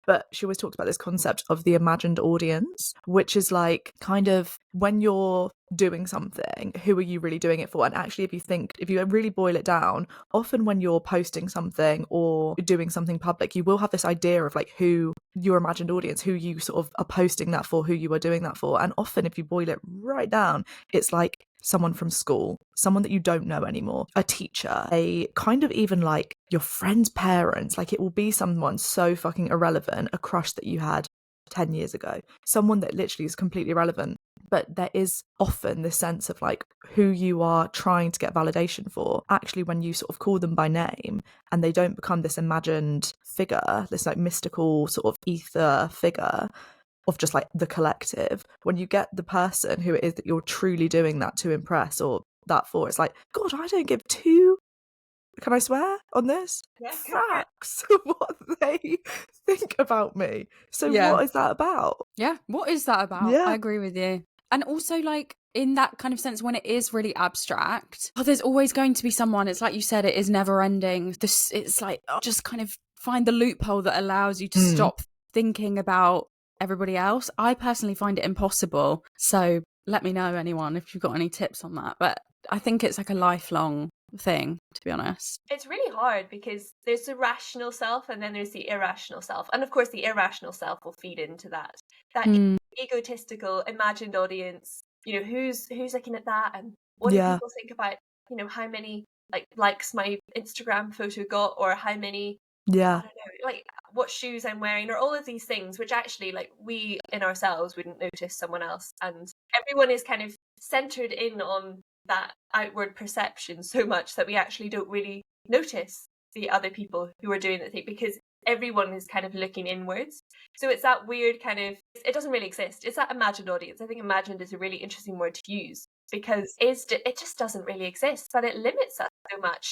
but she always talked about this concept of the imagined audience, which is like kind of when you're doing something, who are you really doing it for? And actually, if you really boil it down, often when you're posting something or doing something public, you will have this idea of like who your imagined audience, who you sort of are posting that for, who you are doing that for. And often if you boil it right down, it's like someone from school, someone that you don't know anymore, a teacher, a kind of even like your friend's parents. Like it will be someone so fucking irrelevant, a crush that you had 10 years ago, someone that literally is completely irrelevant. But there is often this sense of like who you are trying to get validation for, actually when you sort of call them by name and they don't become this imagined figure, this like mystical sort of ether figure of just like the collective. When you get the person who it is that you're truly doing that to impress or that for, it's like, God, I don't give two, can I swear on this? Yeah. Facts what they think about me. So Yeah. what is that about? Yeah, what is that about? Yeah. I agree with you. And also, like, in that kind of sense, when it is really abstract, there's always going to be someone, it's like you said, it is never ending. It's like, just kind of find the loophole that allows you to stop thinking about everybody else. I personally find it impossible. So let me know, anyone, if you've got any tips on that. But I think it's like a lifelong thing, to be honest. It's really hard because there's the rational self and then there's the irrational self. And of course, the irrational self will feed into that egotistical, imagined audience. You know, who's looking at that and what do people think about, you know, how many likes my Instagram photo got, or how many, I don't know, like what shoes I'm wearing, or all of these things, which actually like we in ourselves wouldn't notice someone else. And everyone is kind of centered in on that outward perception so much that we actually don't really notice the other people who are doing the thing, because everyone is kind of looking inwards. So it's that weird kind of, it doesn't really exist. It's that imagined audience. I think imagined is a really interesting word to use because it just doesn't really exist, but it limits us so much.